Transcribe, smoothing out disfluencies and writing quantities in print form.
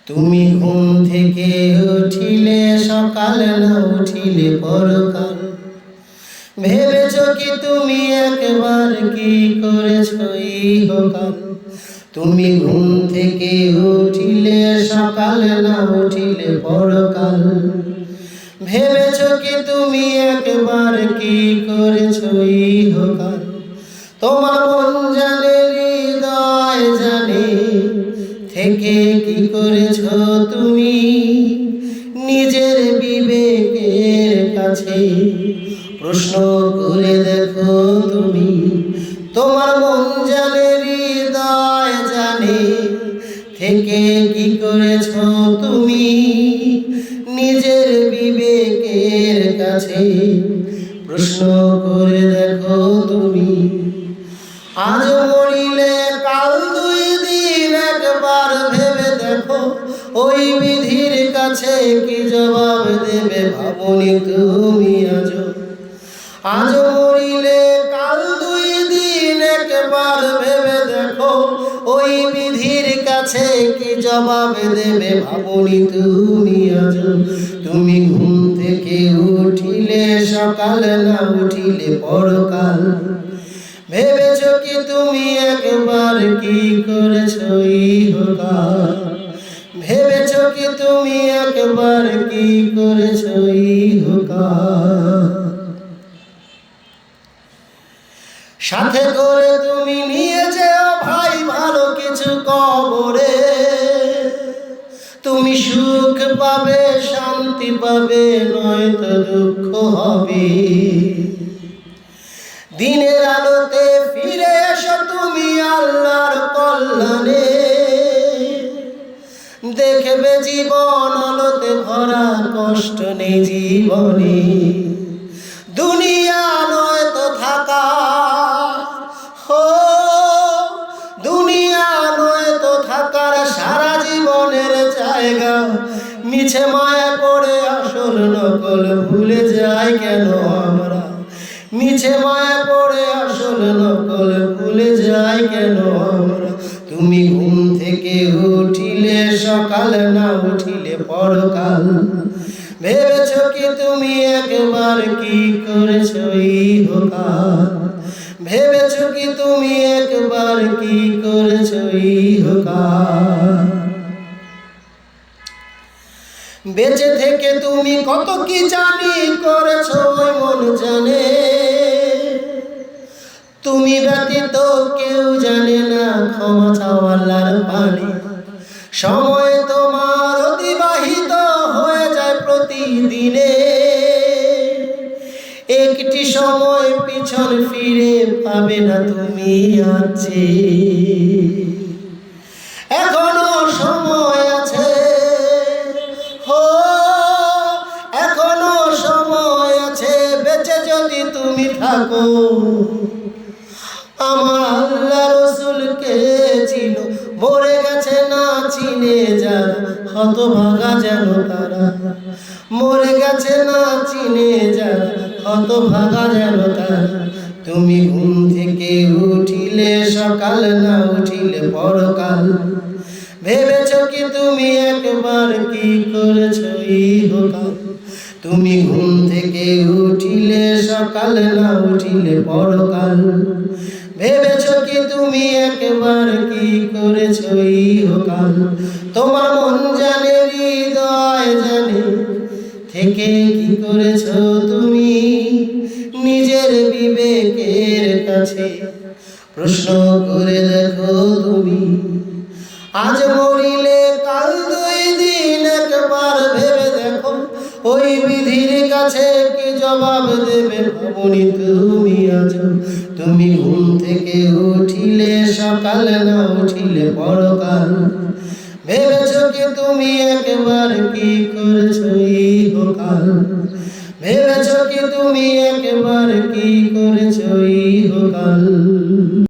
তুমি ঘুম থেকে উঠিলে সকাল না উঠিলে পরকাল। ভেবেছো কি তুমি একবার কি করেছো ইহকাল। তুমি ঘুম থেকে উঠিলে সকাল না উঠিলে পরকাল। ভেবেছো কি তুমি একবার কি করেছো ইহকাল। তোমার মন জানে হৃদয় জানে থেকে কি করেছো তুমি। নিজের বিবেকের কাছে প্রশ্ন করে দেখো তুমি। তোমার মন জানে হৃদয় জানে থেকে কি করেছো তুমি। নিজের বিবেকের কাছে প্রশ্ন করে দেখো তুমি। আজ মরিলে কাল দুই দিন একবার ভেবে দেখো ওই বিধির কাছে কি জবাব দেবে ভাবনি তুমি আজও। আজ মরিলে কাল দুই দিন একবার ভেবে দেখো ওই বিধির কাছে কি জবাব দেবে ভাবনি তুমি আজও। তুমি ঘুম থেকে উঠিলে সকাল না উঠিলে পরকাল। ভেবেছো কি তুমি একবার কি করেছো ইহকাল। ভেবেছো কি তুমি একবার কি করেছো ইহকাল। সাথে করে তুমি নিয়ে যেও ভাই ভালো কিছু কবরে। তুমি সুখ পাবে শান্তি পাবে নয়তো দুঃখ হবে। দিনের আলোতে ফিরে এসো তুমি আল্লাহর কল্যাণে। দেখবে জীবন আলোতে ভরা কষ্ট নেই জীবনে। দুনিয়া নয় তো থাকা দুনিয়া নয় তো থাকার সারা জীবনের জায়গা। মিছে মায়া পড়ে আসল নকল ভুলে যাই কেন আমরা। মিছে মায়া পড়ে আসল নকল ভুলে যাই কেন আমরা। তুমি ঘুম থেকে উঠিলে সকাল না উঠিলে পরকাল। ভেবেছো কি তুমি একবার কি করেছো ইহকাল। ভেবেছো কি তুমি একবার কি করেছো ইহকাল। বেঁচে থেকে তুমি কত কি জানি করেছো ওই মন জানে। তুমি ব্যতীত কেউ জানে না ক্ষমা চাও আল্লাহর পানে। সময় তোমার অতিবাহিত হয়ে যায় প্রতিদিনে। একটি সময় পিছন ফিরে পাবে না তুমি আছে। এখনো সময় আছে এখনো সময় আছে বেঁচে যদি তুমি থাকো। আমার আল্লাহ রসুলকে চিনো মরে গেছে না চিনে যারা হতভাগা যেন তারা। মরে গেছে না চিনে যারা হতভাগা যেন তারা। তুমি ঘুম থেকে উঠিলে সকাল না উঠিলে পরকাল। ভেবেছো কি তুমি একবার কি করেছো ইহকাল। তুমি ঘুম থেকে উঠিলে সকাল না উঠিলে পরকাল। ভেবেছো কি তুমি একবার কি করেছো ইহকাল। তোমার মন জানে হৃদয় জানে থেকে কি করেছো তুমি। নিজের বিবেকের কাছে প্রশ্ন করে দেখো তুমি। আজ মরিলে কাল দুই দিন একবার ভেবে দেখো ওই বিধির কাছে কি জবাব দেবে ভাবনি তুমি আজও। তুমি ঘুম থেকে উঠিলে সকাল না উঠিলে পরকাল। ভেবেছো কি তুমি একবার কি করেছো ইহকাল। ভেবেছো কি তুমি একবার কি করেছো ইহকাল।